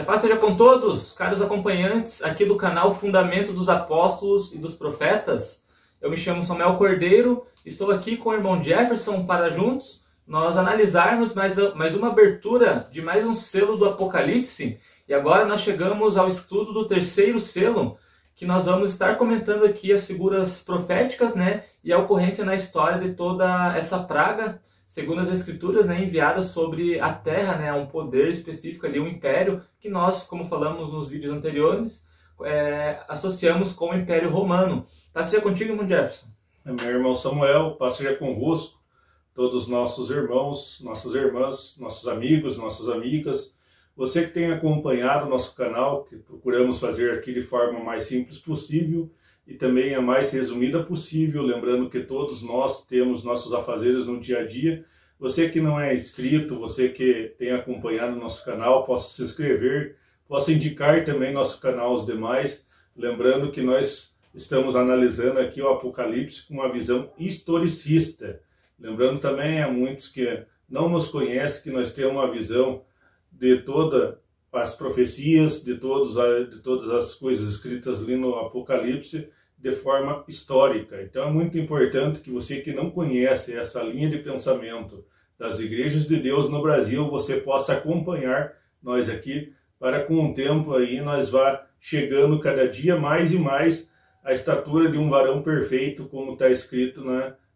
paz seja com todos, caros acompanhantes aqui do canal Fundamento dos Apóstolos e dos Profetas. Eu me chamo Samuel Cordeiro, estou aqui com o irmão Jefferson para juntos nós analisarmos mais uma abertura de mais um selo do Apocalipse. E agora nós chegamos ao estudo do terceiro selo, que nós vamos estar comentando aqui as figuras proféticas, né, e a ocorrência na história de toda essa praga, segundo as Escrituras, né, enviada sobre a Terra, né, um poder específico ali, um império, que nós, como falamos nos vídeos anteriores, associamos com o Império Romano. Paz seja contigo, irmão Jefferson. Meu irmão Samuel, paz seja convosco, todos os nossos irmãos, nossas irmãs, nossos amigos, nossas amigas. Você que tem acompanhado o nosso canal, que procuramos fazer aqui de forma mais simples possível e também a mais resumida possível, lembrando que todos nós temos nossos afazeres no dia a dia. Você que não é inscrito, você que tem acompanhado o nosso canal, possa se inscrever, possa indicar também nosso canal aos demais, lembrando que nós estamos analisando aqui o Apocalipse com uma visão historicista. Lembrando também a muitos que não nos conhecem que nós temos uma visão de todas as profecias, de todas as coisas escritas ali no Apocalipse de forma histórica. Então é muito importante que você que não conhece essa linha de pensamento das igrejas de Deus no Brasil, você possa acompanhar nós aqui, para com o tempo aí nós vá chegando cada dia mais e mais à estatura de um varão perfeito, como está escrito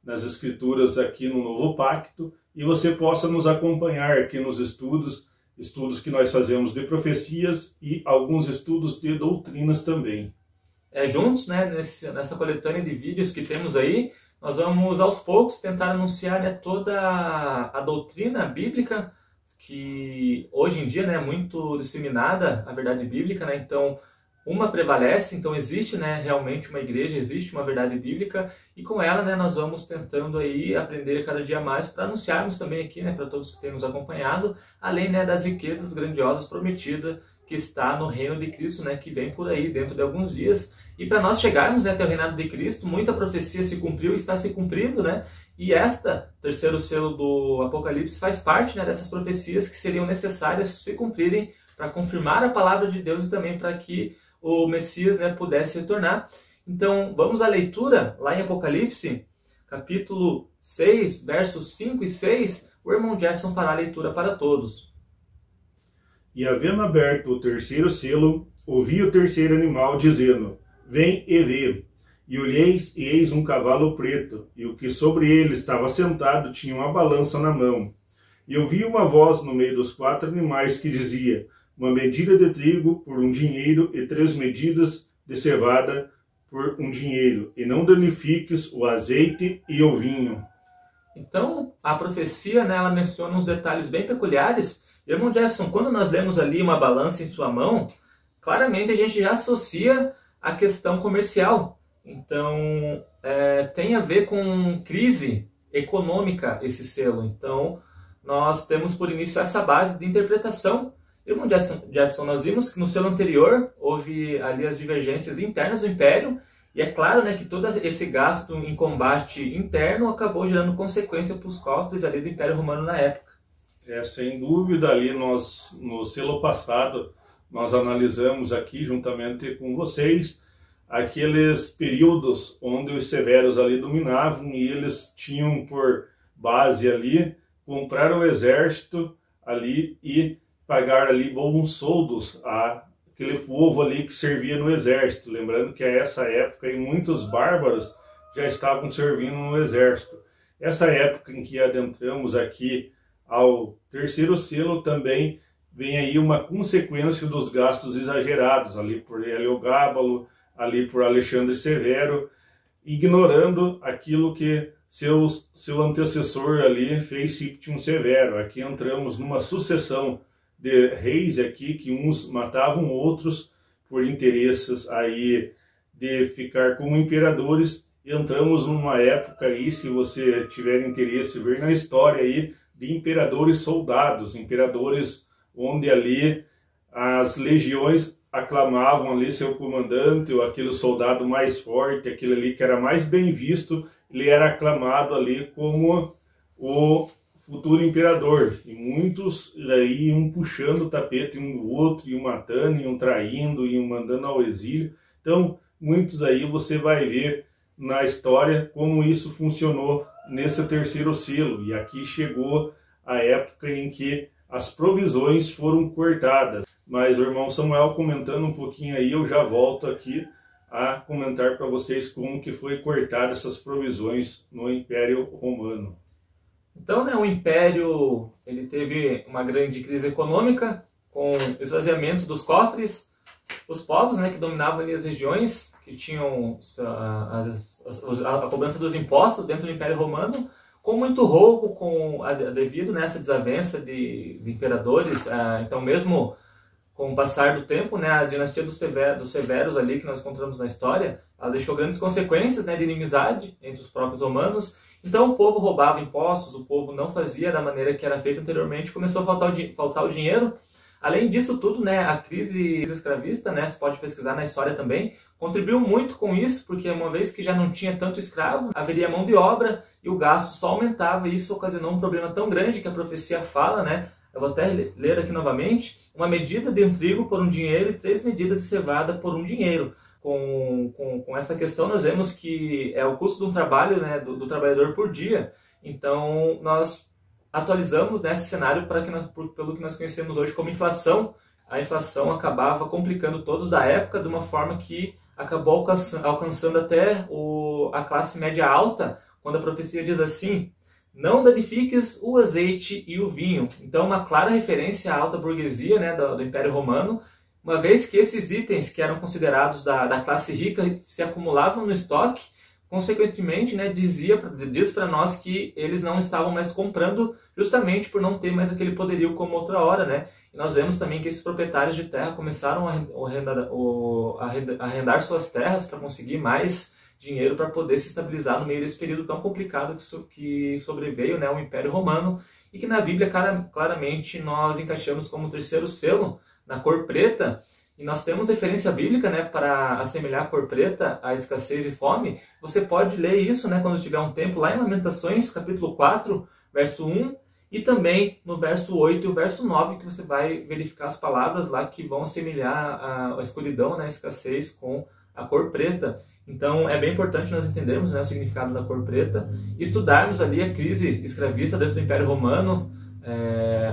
nas Escrituras aqui no Novo Pacto, e você possa nos acompanhar aqui nos estudos que nós fazemos de profecias e alguns estudos de doutrinas também. Juntos, né, nessa coletânea de vídeos que temos aí, nós vamos aos poucos tentar anunciar, né, toda a doutrina bíblica, que hoje em dia, né, é muito disseminada, a verdade bíblica, né, então uma prevalece, então existe, né, realmente uma igreja, existe uma verdade bíblica, e com ela, né, nós vamos tentando aí aprender cada dia mais para anunciarmos também aqui, né, para todos que têm nos acompanhado, além, né, das riquezas grandiosas prometidas que está no reino de Cristo, né, que vem por aí dentro de alguns dias. E para nós chegarmos, né, até o reinado de Cristo, muita profecia se cumpriu e está se cumprindo, né? E terceiro selo do Apocalipse faz parte, né, dessas profecias que seriam necessárias se cumprirem para confirmar a palavra de Deus e também para que o Messias, né, pudesse retornar. Então, vamos à leitura lá em Apocalipse, capítulo 6, versos 5 e 6. O irmão Jefferson fará a leitura para todos. E havendo aberto o terceiro selo, ouvi o terceiro animal dizendo: Vem e vê. E olheis, e eis um cavalo preto, e o que sobre ele estava sentado tinha uma balança na mão. E ouvi uma voz no meio dos 4 animais que dizia: uma medida de trigo por 1 dinheiro e 3 medidas de cevada por 1 dinheiro, e não danifiques o azeite e o vinho. Então, a profecia, né, ela menciona uns detalhes bem peculiares. Irmão Jefferson, quando nós lemos ali uma balança em sua mão, claramente a gente já associa a questão comercial. Então, tem a ver com crise econômica esse selo. Então, nós temos por início essa base de interpretação. Irmão Jefferson, nós vimos que no selo anterior houve ali as divergências internas do Império, e é claro, né, que todo esse gasto em combate interno acabou gerando consequência para os cofres ali do Império Romano na época. Sem dúvida, ali no selo passado, nós analisamos aqui, juntamente com vocês, aqueles períodos onde os severos ali dominavam e eles tinham por base ali comprar o exército ali e pagar ali bons soldos àquele povo ali que servia no exército. Lembrando que a essa época aí, muitos bárbaros já estavam servindo no exército. Essa época em que adentramos aqui ao terceiro selo também vem aí uma consequência dos gastos exagerados ali por Heliogábalo, ali por Alexandre Severo, ignorando aquilo que seu antecessor ali fez Septimo Severo. Aqui entramos numa sucessão de reis aqui que uns matavam outros por interesses aí de ficar como imperadores. Entramos numa época aí, se você tiver interesse ver na história aí, de imperadores soldados, imperadores onde ali as legiões aclamavam ali seu comandante, ou aquele soldado mais forte, aquele ali que era mais bem visto, ele era aclamado ali como o futuro imperador. E muitos aí iam puxando o tapete um do outro, iam matando, iam traindo, iam mandando ao exílio. Então, muitos aí você vai ver na história como isso funcionou nesse terceiro selo. E aqui chegou a época em que as provisões foram cortadas. Mas o irmão Samuel comentando um pouquinho aí, eu já volto aqui a comentar para vocês como que foi cortada essas provisões no Império Romano. Então, né, o Império ele teve uma grande crise econômica, com esvaziamento dos cofres. Os povos, né, que dominavam ali as regiões, que tinham a cobrança dos impostos dentro do Império Romano, com muito roubo, devido nessa desavença de imperadores. Então, mesmo com o passar do tempo, né, a dinastia dos Severos ali, que nós encontramos na história, ela deixou grandes consequências, né, de inimizade entre os próprios romanos. Então o povo roubava impostos, o povo não fazia da maneira que era feito anteriormente, começou a faltar o dinheiro. Além disso tudo, né, a crise escravista, né, você pode pesquisar na história também, contribuiu muito com isso, porque uma vez que já não tinha tanto escravo, haveria mão de obra e o gasto só aumentava, e isso ocasionou um problema tão grande que a profecia fala, né, eu vou até ler aqui novamente: uma medida de trigo por um dinheiro e 3 medidas de cevada por um dinheiro. Com essa questão nós vemos que é o custo de um trabalho, né, do trabalhador por dia. Então nós atualizamos, né, esse cenário pelo que nós conhecemos hoje como inflação. A inflação acabava complicando todos da época de uma forma que acabou alcançando até a classe média alta, quando a profecia diz assim: não danifiques o azeite e o vinho. Então, uma clara referência à alta burguesia, né, do Império Romano, uma vez que esses itens que eram considerados da classe rica se acumulavam no estoque, consequentemente, né, diz para nós que eles não estavam mais comprando, justamente por não ter mais aquele poderio como outra hora, né? E nós vemos também que esses proprietários de terra começaram a arrendar suas terras para conseguir mais dinheiro para poder se estabilizar no meio desse período tão complicado que sobreveio, né, o Império Romano, e que na Bíblia claramente nós encaixamos como o terceiro selo, na cor preta. E nós temos referência bíblica, né, para assemelhar a cor preta à escassez e fome. Você pode ler isso, né, quando tiver um tempo, lá em Lamentações, capítulo 4, verso 1, e também no verso 8 e o verso 9, que você vai verificar as palavras lá que vão assemelhar a escuridão, né, a escassez com a cor preta. Então é bem importante nós entendermos, né, o significado da cor preta, estudarmos ali a crise escravista dentro do Império Romano,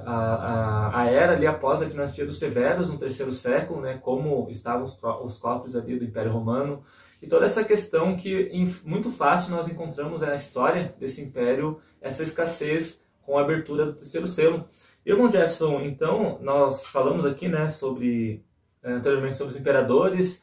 a era ali após a dinastia dos Severos, no terceiro século, né, como estavam os cofres ali do Império Romano, e toda essa questão que muito fácil nós encontramos na história desse império, essa escassez com a abertura do terceiro selo. Irmão Jefferson, então nós falamos aqui, né, anteriormente sobre os imperadores.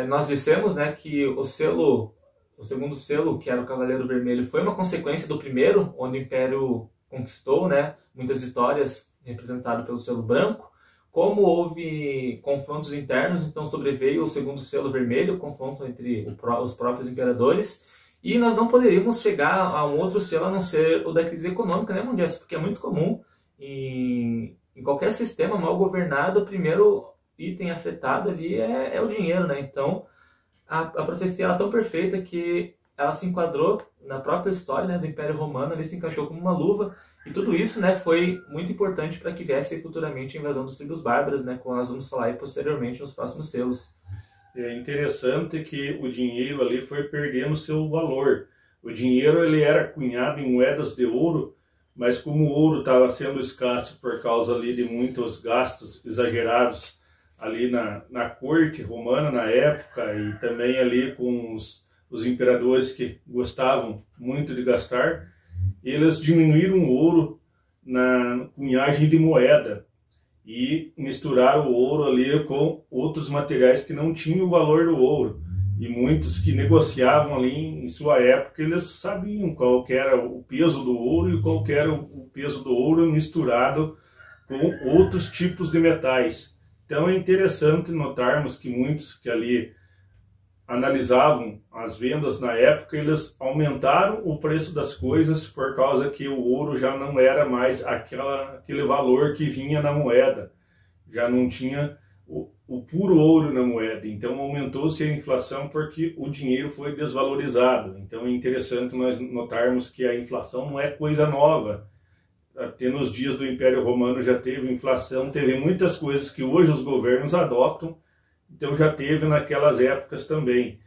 Nós dissemos, né, que o segundo selo, que era o Cavaleiro Vermelho, foi uma consequência do primeiro, onde o Império conquistou, né, muitas vitórias, representado pelo selo branco. Como houve confrontos internos, então sobreveio o segundo selo vermelho, o confronto entre os próprios imperadores, e nós não poderíamos chegar a um outro selo a não ser o da crise econômica, né, Mundial? Porque é muito comum em qualquer sistema mal governado, o primeiro item afetado ali é o dinheiro, né? Então a profecia é tão perfeita que ela se enquadrou na própria história, né, do Império Romano, ali se encaixou como uma luva, e tudo isso, né, foi muito importante para que viesse futuramente a invasão dos tribos bárbaras, né, como nós vamos falar aí posteriormente nos próximos selos. É interessante que o dinheiro ali foi perdendo seu valor. O dinheiro ele era cunhado em moedas de ouro, mas como o ouro estava sendo escasso por causa ali de muitos gastos exagerados ali na corte romana na época, e também ali com os imperadores que gostavam muito de gastar, eles diminuíram o ouro na cunhagem de moeda e misturaram o ouro ali com outros materiais que não tinham o valor do ouro. E muitos que negociavam ali em sua época, eles sabiam qual que era o peso do ouro e qual que era o peso do ouro misturado com outros tipos de metais. Então é interessante notarmos que muitos que ali analisavam as vendas na época, eles aumentaram o preço das coisas por causa que o ouro já não era mais aquele valor que vinha na moeda. Já não tinha o puro ouro na moeda. Então aumentou-se a inflação porque o dinheiro foi desvalorizado. Então é interessante nós notarmos que a inflação não é coisa nova. até nos dias do Império Romano já teve inflação, teve muitas coisas que hoje os governos adotam, então já teve naquelas épocas também.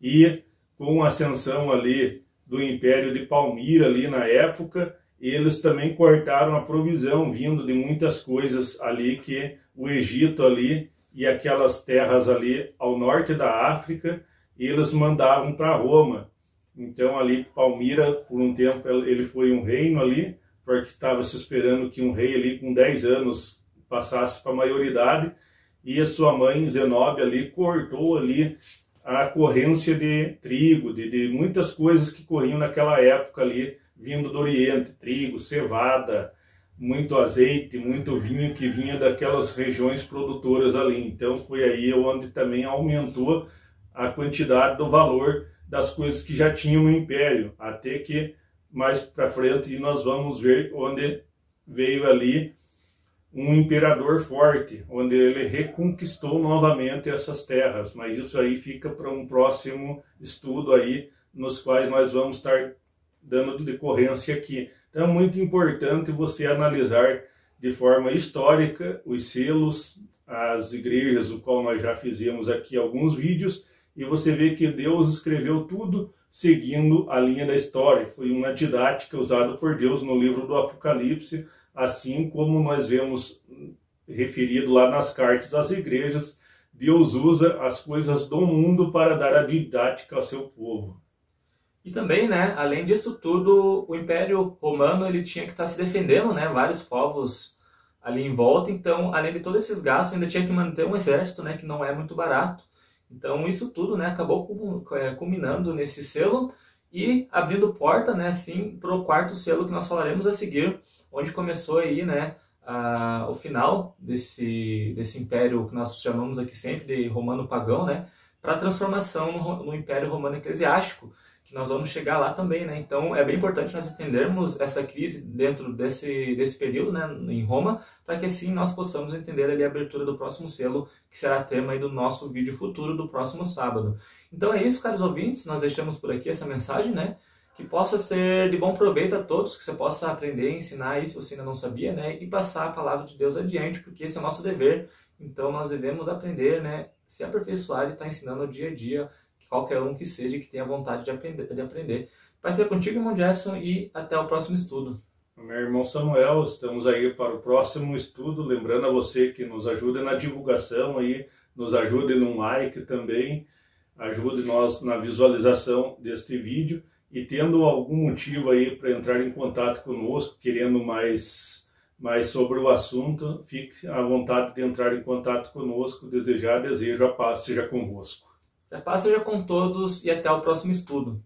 E com a ascensão ali do Império de Palmira ali na época, eles também cortaram a provisão vindo de muitas coisas ali que o Egito ali e aquelas terras ali ao norte da África, eles mandavam para Roma. Então ali Palmira, por um tempo, ele foi um reino ali, porque estava se esperando que um rei ali com 10 anos passasse para a maioridade, e a sua mãe Zenóbia ali cortou ali a corrência de trigo, de muitas coisas que corriam naquela época ali, vindo do Oriente, trigo, cevada, muito azeite, muito vinho que vinha daquelas regiões produtoras ali. Então foi aí onde também aumentou a quantidade do valor das coisas que já tinham no Império, até que mais para frente nós vamos ver onde veio ali um imperador forte, onde ele reconquistou novamente essas terras, mas isso aí fica para um próximo estudo aí, nos quais nós vamos estar dando decorrência aqui. Então é muito importante você analisar de forma histórica os selos, as igrejas, o qual nós já fizemos aqui alguns vídeos, e você vê que Deus escreveu tudo seguindo a linha da história. Foi uma didática usada por Deus no livro do Apocalipse, assim como nós vemos referido lá nas cartas às igrejas, Deus usa as coisas do mundo para dar a didática ao seu povo. E também, né, além disso tudo, o Império Romano ele tinha que estar se defendendo, né, vários povos ali em volta, então, além de todos esses gastos, ainda tinha que manter um exército, né, que não é muito barato. Então, isso tudo, né, acabou culminando nesse selo e abrindo porta, né, assim, para o quarto selo que nós falaremos a seguir, onde começou aí, né, o final desse império que nós chamamos aqui sempre de romano pagão, né, para a transformação no Império Romano Eclesiástico, que nós vamos chegar lá também, né? Então é bem importante nós entendermos essa crise dentro desse período, né, em Roma, para que assim nós possamos entender ali a abertura do próximo selo, que será tema aí do nosso vídeo futuro do próximo sábado. Então é isso, caros ouvintes, nós deixamos por aqui essa mensagem, né? Que possa ser de bom proveito a todos, que você possa aprender, ensinar isso se você ainda não sabia, né? E passar a palavra de Deus adiante, porque esse é o nosso dever. Então nós devemos aprender, né? Se aperfeiçoar e estar ensinando dia a dia, qualquer um que seja que tenha vontade de aprender. Vai ser contigo, irmão Jefferson, e até o próximo estudo. Meu irmão Samuel, estamos aí para o próximo estudo. Lembrando a você que nos ajude na divulgação aí, nos ajude no like também, ajude nós na visualização deste vídeo. E tendo algum motivo aí para entrar em contato conosco, querendo mais sobre o assunto, fique à vontade de entrar em contato conosco. Desejo a paz seja convosco. A paz seja com todos e até o próximo estudo.